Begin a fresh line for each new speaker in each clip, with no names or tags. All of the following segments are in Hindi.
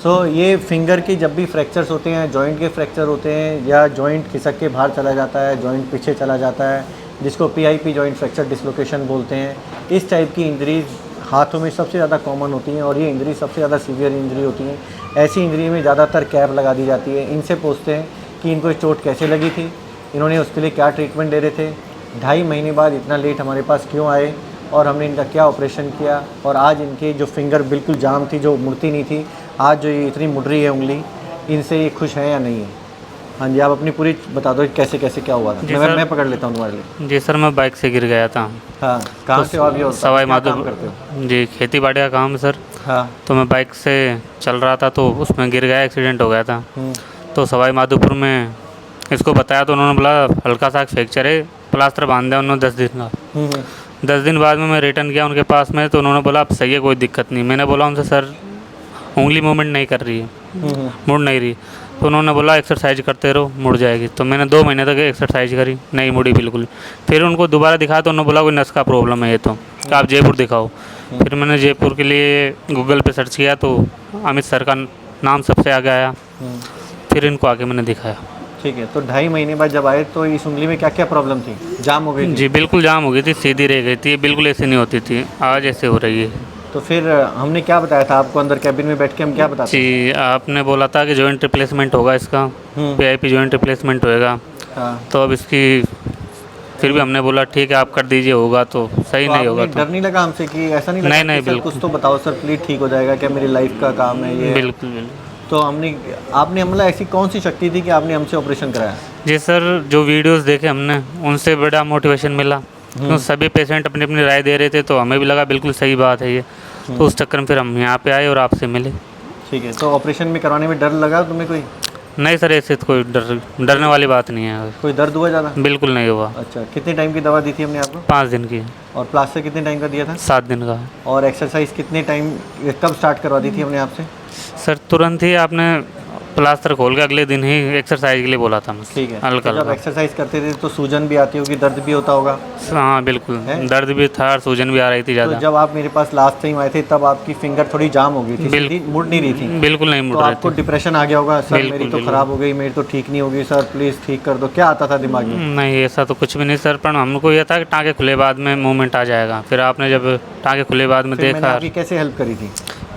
ये फिंगर की जब भी फ्रैक्चर्स होते हैं, जॉइंट के फ्रैक्चर होते हैं या जॉइंट खिसक के बाहर चला जाता है, जॉइंट पीछे चला जाता है, जिसको PIP जॉइंट फ्रैक्चर डिसलोकेशन बोलते हैं, इस टाइप की इंजरीज हाथों में सबसे ज़्यादा कॉमन होती हैं और ये इंजरी सबसे ज़्यादा सीवियर इंजरी होती हैं। ऐसी इंजरी में ज़्यादातर कैप लगा दी जाती है। इनसे पूछते हैं कि इनको चोट कैसे लगी थी, इन्होंने उसके लिए क्या ट्रीटमेंट दे रहे थे, 2.5 महीने बाद इतना लेट हमारे पास क्यों आए और हमने इनका क्या ऑपरेशन किया, और आज इनकी जो फिंगर बिल्कुल जाम थी, जो मुड़ती नहीं थी, आज जो ये इतनी मुड़ रही है उंगली, इनसे ये खुश हैं या नहीं है। हाँ जी, आप अपनी पूरी बता दो कैसे कैसे क्या हुआ था। मैं पकड़ लेता हूँ तुम्हारे लिए।
जी सर, मैं बाइक से गिर गया था।
हाँ, कहाँ से हो आप? ये
सवाई
क्या काम
माधोपुर
करते हो?
जी, खेती बाड़ी का काम है सर।
हाँ।
तो मैं बाइक से चल रहा था तो उसमें गिर गया, एक्सीडेंट हो गया था।
हम्म,
तो सवाई माधोपुर में इसको बताया तो उन्होंने बोला हल्का सा फ्रैक्चर है, प्लास्टर बांध दिया उन्होंने 10 दिन का।
हम्म,
10 दिन बाद में मैं रिटर्न किया उनके पास में तो उन्होंने बोला अब सही है, कोई दिक्कत नहीं। मैंने बोला उनसे सर उंगली मूवमेंट नहीं कर रही है, मुड़ नहीं रही। तो उन्होंने बोला एक्सरसाइज करते रहो, मुड़ जाएगी। तो मैंने 2 महीने तक एक्सरसाइज करी, नहीं मुड़ी बिल्कुल। फिर उनको दोबारा दिखाया तो उन्होंने बोला कोई नस का प्रॉब्लम है ये, तो आप जयपुर दिखाओ। फिर मैंने जयपुर के लिए गूगल पे सर्च किया तो अमित सर का नाम सबसे आगे आया। फिर इनको आके मैंने दिखाया।
ठीक है। तो 2.5 महीने बाद जब आए तो इस उंगली में क्या क्या प्रॉब्लम थी? जाम हो गई थी?
जी बिल्कुल जाम हो गई थी, सीधी रह गई थी, बिल्कुल ऐसी नहीं होती थी, आज ऐसे हो रही है।
तो फिर हमने क्या बताया था आपको अंदर कैबिन में बैठ के? हम क्या बताते?
जी, आपने बोला था कि जॉइंट रिप्लेसमेंट होगा इसका, PIP जॉइंट रिप्लेसमेंट होएगा।
हाँ।
तो अब इसकी फिर भी हमने बोला ठीक है आप कर दीजिए, होगा तो सही,
तो
नहीं होगा
आपने
तो
डर नहीं लगा हमसे कि ऐसा नहीं लगा
नहीं, नहीं,
कि सर
बिल्कुल।
कुछ तो बताओ सर प्लीज, ठीक हो जाएगा क्या, मेरी लाइफ का काम है ये?
बिल्कुल बिल्कुल।
तो आपने मतलब ऐसी कौन सी शक्ति थी कि आपने हमसे ऑपरेशन कराया?
जी सर, जो वीडियोस देखे हमने उनसे बड़ा मोटिवेशन मिला। तो सभी पेशेंट अपनी अपनी राय दे रहे थे तो हमें भी लगा बिल्कुल सही बात है ये। तो उस चक्कर में फिर हम यहाँ पे आए और आपसे मिले।
ठीक है। तो ऑपरेशन में करवाने में डर लगा तुम्हें कोई?
नहीं सर, ऐसे तो कोई डरने वाली बात नहीं है।
कोई दर्द हुआ ज़्यादा?
बिल्कुल नहीं हुआ।
अच्छा, कितने टाइम की दवा दी थी हमने आपको?
5 दिन की।
और प्लास्टर कितने टाइम का दिया था?
7 दिन का।
और एक्सरसाइज कितने टाइम, कब स्टार्ट करवा दी थी हमने आपसे?
सर तुरंत ही आपने प्लास्टर खोल के अगले दिन ही एक्सरसाइज के लिए बोला था मुझसे।
ठीक है।
हल्का
तो जब
हल्का।
एक्सरसाइज करते थे तो सूजन भी आती होगी, दर्द भी होता होगा?
हाँ बिल्कुल, दर्द भी था और सूजन भी आ रही थी
तो
ज़्यादा।
जब आप मेरे पास लास्ट टाइम आए थे तब आपकी फिंगर थोड़ी जाम हो गई थी, सीधी मुड़ नहीं रही थी?
बिल्कुल नहीं मुड़
तो
रही
आपको
थी।
डिप्रेशन आ गया होगा, सर
बिल्कुल,
मेरी तो
बिल्कुल।
खराब हो गई, मेरी तो ठीक नहीं होगी, सर प्लीज़ ठीक कर दो, क्या आता था दिमाग में?
नहीं ऐसा तो कुछ भी नहीं सर, पर हमको ये था कि टाँके खुले बाद में मूवमेंट आ जाएगा। फिर आपने जब टाँके खुले बाद में
फिर मैंने
देखा,
आपकी कैसे हेल्प करी थी?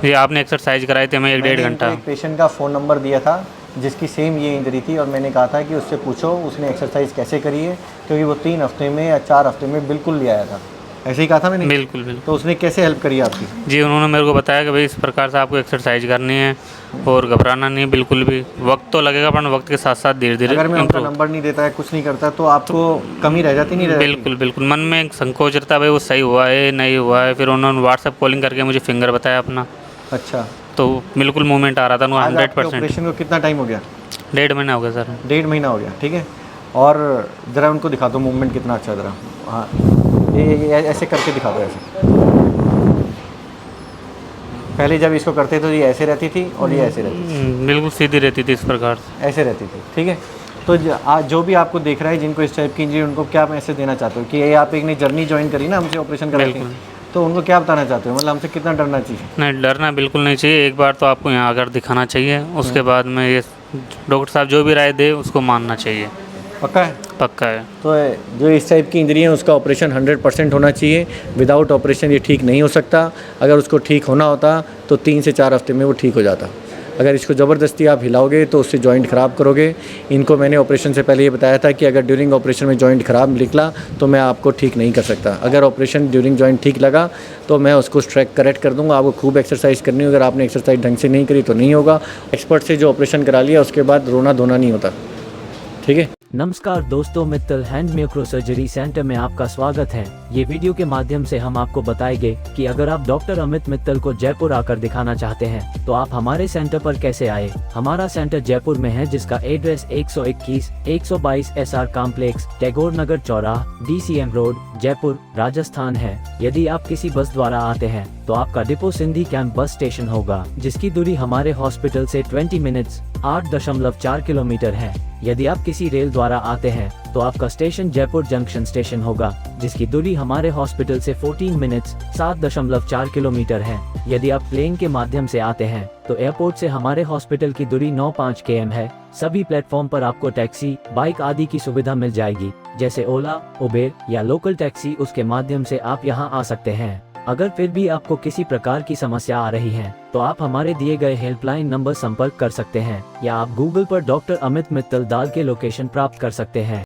ये आपने एक्सरसाइज कराई थी हमें 1-1.5
मैंने
घंटा।
इनको एक पेशेंट का फ़ोन नंबर दिया था जिसकी सेम ये इंजरी थी और मैंने कहा था कि उससे पूछो उसने एक्सरसाइज कैसे करी है, क्योंकि वो 3 हफ्ते में या 4 हफ्ते में बिल्कुल ले आया था। ऐसे ही कहा था मैंने?
बिल्कुल बिल्कुल।
तो उसने कैसे हेल्प करी आपकी?
जी, उन्होंने मेरे को बताया कि भाई इस प्रकार से आपको एक्सरसाइज करनी है और घबराना नहीं बिल्कुल भी। वक्त तो लगेगा पर वक्त के साथ साथ धीरे धीरे
अगर मैं उनका नंबर नहीं देता है, कुछ नहीं करता, तो आपको कमी रह जाती नहीं? रह जाती?
बिल्कुल बिल्कुल, मन में एक संकोच रहता है भाई वो सही हुआ है नहीं हुआ है। फिर उन्होंने व्हाट्सएप कॉलिंग करके मुझे फिंगर बताया अपना,
अच्छा।
तो बिल्कुल मूवमेंट आ रहा था
आज आपके
100%।
ऑपरेशन को कितना टाइम हो गया?
1.5 महीना हो गया सर।
1.5 महीना हो गया, ठीक है। और ज़रा उनको दिखा दो मूवमेंट कितना अच्छा है, ज़रा। हाँ, ये ऐसे करके दिखा दो, ऐसे। पहले जब इसको करते तो ये ऐसे रहती थी और ये ऐसे रहती थी,
बिल्कुल सीधी रहती थी इस प्रकार से।
ऐसे रहती थी, ठीक है। तो आज जो भी आपको देख रहा है जिनको इस टाइप की इंजरी, उनको क्या मैसेज देना चाहते हो कि ये आप एक ने जर्नी ज्वाइन करी ना हमसे ऑपरेशन करा के,
बिल्कुल।
तो उनको क्या बताना चाहते हो? मतलब हमसे कितना डरना चाहिए?
नहीं, डरना बिल्कुल नहीं चाहिए। एक बार तो आपको यहाँ आकर दिखाना चाहिए, उसके बाद में ये डॉक्टर साहब जो भी राय दे उसको मानना चाहिए।
पक्का है?
पक्का है।
तो जो इस टाइप की इंजरी है उसका ऑपरेशन 100% होना चाहिए। विदाउट ऑपरेशन ये ठीक नहीं हो सकता। अगर उसको ठीक होना होता तो 3 से 4 हफ्ते में वो ठीक हो जाता। अगर इसको ज़बरदस्ती आप हिलाओगे तो उससे जॉइंट ख़राब करोगे। इनको मैंने ऑपरेशन से पहले ये बताया था कि अगर ड्यूरिंग ऑपरेशन में जॉइंट ख़राब निकला तो मैं आपको ठीक नहीं कर सकता। अगर ऑपरेशन ड्यूरिंग जॉइंट ठीक लगा तो मैं उसको स्ट्रैक करेक्ट कर दूंगा। आपको खूब एक्सरसाइज करनी होगी। अगर आपने एक्सरसाइज ढंग से नहीं करी तो नहीं होगा। एक्सपर्ट से जो ऑपरेशन करा लिया उसके बाद रोना धोना नहीं होता, ठीक है।
नमस्कार दोस्तों, Mittal hand micro surgery centre में आपका स्वागत है। ये वीडियो के माध्यम से हम आपको बताएंगे कि अगर आप डॉक्टर अमित मित्तल को जयपुर आकर दिखाना चाहते हैं तो आप हमारे सेंटर पर कैसे आए। हमारा सेंटर जयपुर में है जिसका एड्रेस 121 122 SR कॉम्प्लेक्स, टैगोर नगर चौराहा, DCM रोड, जयपुर, राजस्थान है। यदि आप किसी बस द्वारा आते हैं तो आपका depot Sindhi camp bus station होगा, जिसकी दूरी हमारे हॉस्पिटल से 20 मिनट्स 8.4 किलोमीटर है। यदि आप किसी रेल द्वारा आते हैं तो आपका स्टेशन जयपुर जंक्शन स्टेशन होगा, जिसकी दूरी हमारे हॉस्पिटल से 14 मिनट्स 7.4 किलोमीटर है। यदि आप प्लेन के माध्यम से आते हैं तो एयरपोर्ट से हमारे हॉस्पिटल की दूरी 9.5 km है। सभी प्लेटफॉर्म पर आपको टैक्सी, बाइक आदि की सुविधा मिल जाएगी, जैसे ओला, उबेर या लोकल टैक्सी। उसके माध्यम से आप यहाँ आ सकते हैं। अगर फिर भी आपको किसी प्रकार की समस्या आ रही है तो आप हमारे दिए गए हेल्पलाइन नंबर संपर्क कर सकते हैं, या आप गूगल पर डॉक्टर अमित मित्तल डाल के लोकेशन प्राप्त कर सकते हैं।